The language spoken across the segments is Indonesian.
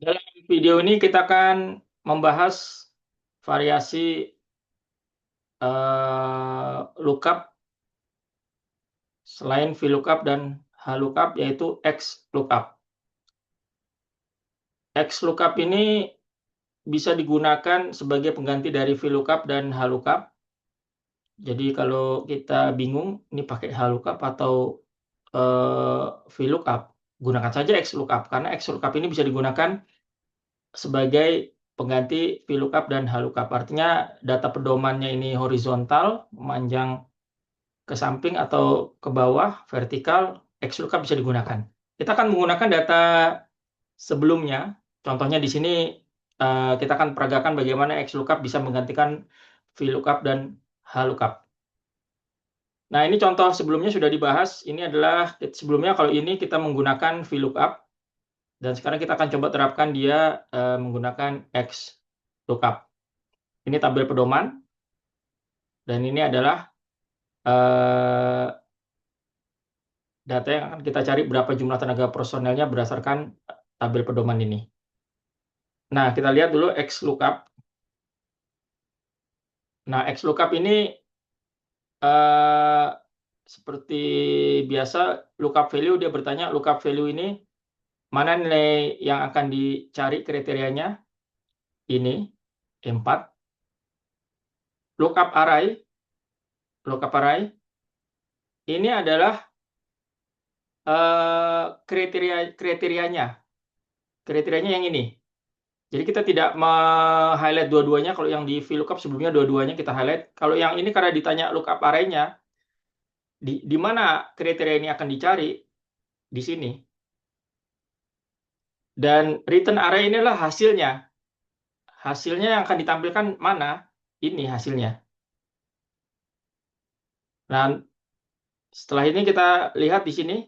Dalam video ini kita akan membahas variasi lookup selain VLOOKUP dan HLOOKUP, yaitu XLOOKUP. XLOOKUP ini bisa digunakan sebagai pengganti dari VLOOKUP dan HLOOKUP. Jadi kalau kita bingung ini pakai HLOOKUP atau VLOOKUP, gunakan saja XLOOKUP, karena XLOOKUP ini bisa digunakan sebagai pengganti VLOOKUP dan HLOOKUP. Artinya data pedomannya ini horizontal, memanjang ke samping atau ke bawah, vertikal, XLOOKUP bisa digunakan. Kita akan menggunakan data sebelumnya. Contohnya di sini kita akan peragakan bagaimana XLOOKUP bisa menggantikan VLOOKUP dan HLOOKUP. Nah, ini contoh sebelumnya sudah dibahas. Ini adalah sebelumnya kalau ini kita menggunakan VLOOKUP. Dan sekarang kita akan coba terapkan dia menggunakan XLOOKUP. Ini tabel pedoman. Dan ini adalah data yang akan kita cari berapa jumlah tenaga personelnya berdasarkan tabel pedoman ini. Nah, kita lihat dulu XLOOKUP. Nah, XLOOKUP ini seperti biasa, lookup value, dia bertanya lookup value ini mana nilai yang akan dicari kriterianya. Ini 4. Lookup array ini adalah kriterianya yang ini. Jadi kita tidak highlight dua-duanya. Kalau yang di VLOOKUP sebelumnya dua-duanya kita highlight. Kalau yang ini karena ditanya lookup array-nya, di mana kriteria ini akan dicari, di sini. Dan return array inilah hasilnya. Hasilnya yang akan ditampilkan mana? Ini hasilnya. Nah, setelah ini kita lihat di sini,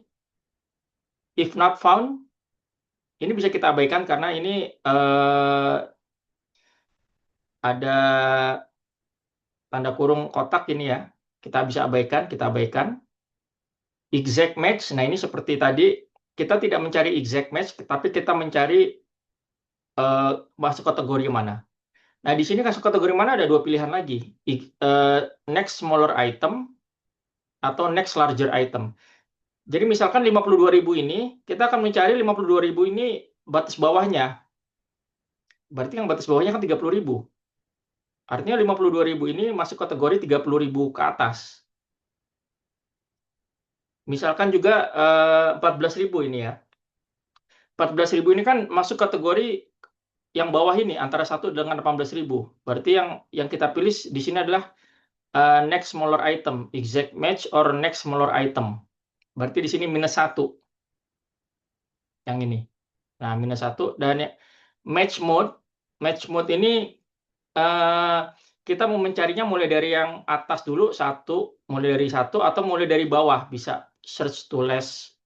if not found, ini bisa kita abaikan karena ini ada tanda kurung kotak ini ya. Kita bisa abaikan, kita abaikan. Exact match, nah ini seperti tadi, kita tidak mencari exact match, tapi kita mencari masuk kategori mana. Nah, di sini masuk kategori mana ada dua pilihan lagi. Next smaller item atau next larger item. Jadi misalkan 52.000 ini, kita akan mencari 52.000 ini batas bawahnya. Berarti yang batas bawahnya kan 30.000. Artinya 52.000 ini masuk kategori 30.000 ke atas. Misalkan juga 14.000 ini ya. 14.000 ini kan masuk kategori yang bawah ini, antara 1 dengan 18.000. Berarti yang kita pilih di sini adalah next smaller item, exact match or next smaller item. Berarti di sini -1. Yang ini. Nah, -1. Dan match mode ini kita mau mencarinya mulai dari yang atas dulu, mulai dari 1 atau mulai dari bawah. Bisa search to last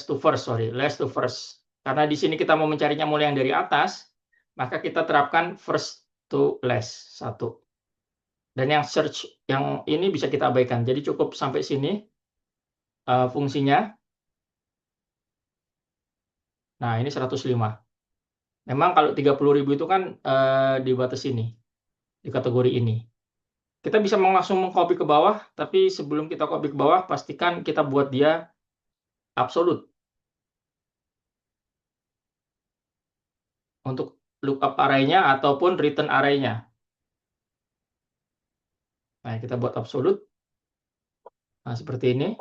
to first. Karena di sini kita mau mencarinya mulai yang dari atas, maka kita terapkan first to last, 1. Dan yang search yang ini bisa kita abaikan. Jadi cukup sampai sini fungsinya. Nah, ini 105. Memang kalau 30.000 itu kan di batas ini, di kategori ini. Kita bisa langsung mengcopy ke bawah, tapi sebelum kita copy ke bawah, pastikan kita buat dia absolute. Untuk lookup array-nya ataupun return array-nya. Nah, kita buat absolute. Nah, seperti ini.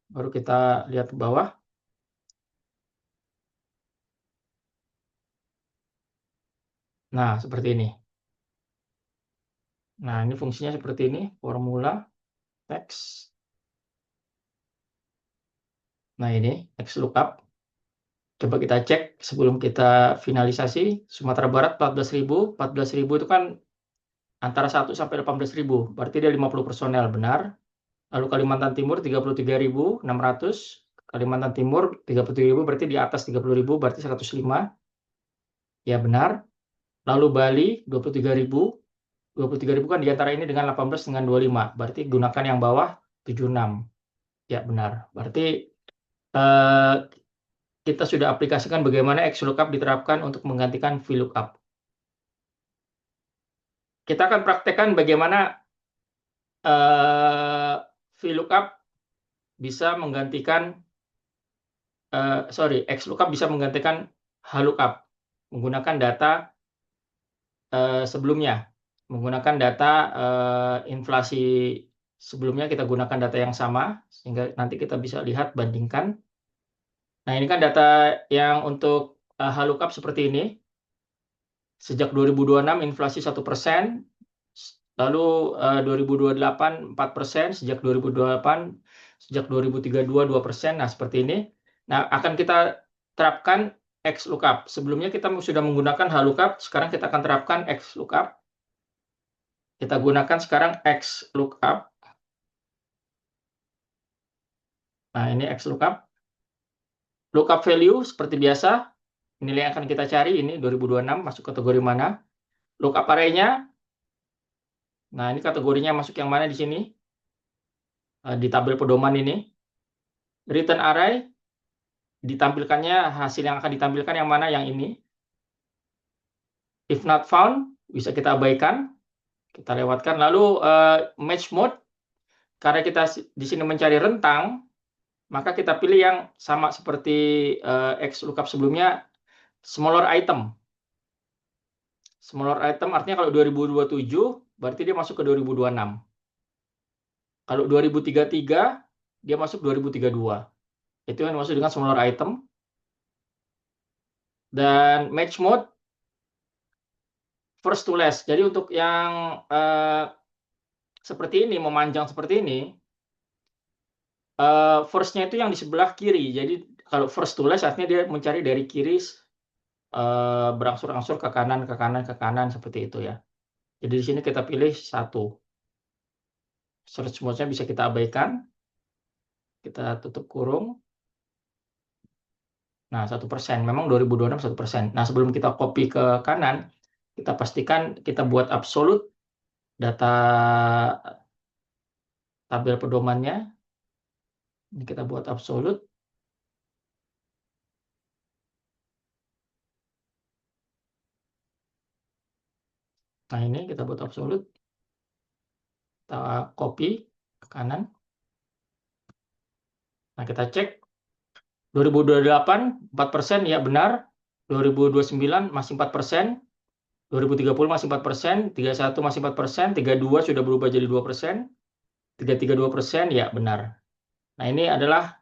Baru kita lihat ke bawah. Nah, seperti ini. Nah, ini fungsinya seperti ini. Formula, text. Nah, ini XLOOKUP. Coba kita cek sebelum kita finalisasi. Sumatera Barat 14.000. 14.000 itu kan antara 1 sampai 18.000. Berarti dia 50 personel, benar. Lalu Kalimantan Timur 33.600. Kalimantan Timur 33.000, berarti di atas 30.000, berarti 105. Ya, benar. Lalu Bali 23.000. 23.000 kan diantara ini dengan 18 dengan 25. Berarti gunakan yang bawah 76. Ya, benar. Berarti kita sudah aplikasikan bagaimana XLOOKUP diterapkan untuk menggantikan VLOOKUP. Kita akan praktekkan bagaimana VLOOKUP bisa menggantikan, XLOOKUP bisa menggantikan HLOOKUP menggunakan data sebelumnya. Menggunakan data inflasi sebelumnya, kita gunakan data yang sama, sehingga nanti kita bisa lihat, bandingkan. Nah, ini kan data yang untuk HLOOKUP seperti ini. Sejak 2026 inflasi 1%, lalu 2028 4%, sejak 2028, sejak 2032 2%. Nah, seperti ini. Nah, akan kita terapkan XLOOKUP. Sebelumnya kita sudah menggunakan HLOOKUP, sekarang kita akan terapkan XLOOKUP. Kita gunakan sekarang XLOOKUP. Nah, ini XLOOKUP. Lookup value seperti biasa. Nilai yang akan kita cari ini 2026 masuk kategori mana. Lookup array-nya. Nah, ini kategorinya masuk yang mana di sini? Di tabel pedoman ini. Return array. Ditampilkannya, hasil yang akan ditampilkan yang mana? Yang ini. If not found, bisa kita abaikan. Kita lewatkan. Lalu match mode. Karena kita di sini mencari rentang, maka kita pilih yang sama seperti XLOOKUP sebelumnya, smaller item. Smaller item artinya kalau 2027, berarti dia masuk ke 2026. Kalau 2033, dia masuk 2032. Itu yang dimaksud dengan smaller item. Dan match mode, first to last. Jadi untuk yang seperti ini, memanjang seperti ini, first-nya itu yang di sebelah kiri. Jadi kalau first to last artinya dia mencari dari kiri, berangsur-angsur ke kanan, ke kanan, ke kanan, seperti itu ya. Jadi di sini kita pilih 1. Search mode-nya bisa kita abaikan. Kita tutup kurung. Nah, 1%. Memang 2026 1%. Nah, sebelum kita copy ke kanan, kita pastikan kita buat absolute data tabel pedomannya. Ini kita buat absolute. Nah, ini kita buat absolute. Kita copy ke kanan. Nah, kita cek. 2028 4%, ya benar. 2029 masih 4%. 2030 masih 4%. 31 masih 4%. 32 sudah berubah jadi 2%. 33 2%, ya benar. Nah, ini adalah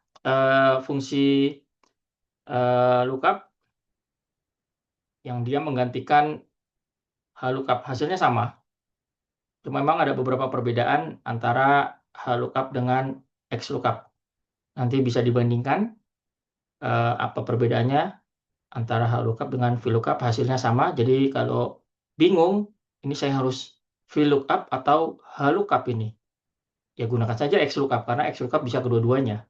fungsi lookup yang dia menggantikan HLOOKUP. Hasilnya sama. Cuma memang ada beberapa perbedaan antara HLOOKUP dengan XLOOKUP. Nanti bisa dibandingkan apa perbedaannya antara HLOOKUP dengan VLOOKUP. Hasilnya sama. Jadi kalau bingung, ini saya harus VLOOKUP atau HLOOKUP ini. Ya gunakan saja XLOOKUP, karena XLOOKUP bisa kedua-duanya.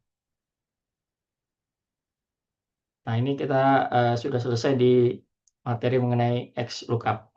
Nah, ini kita sudah selesai di materi mengenai XLOOKUP.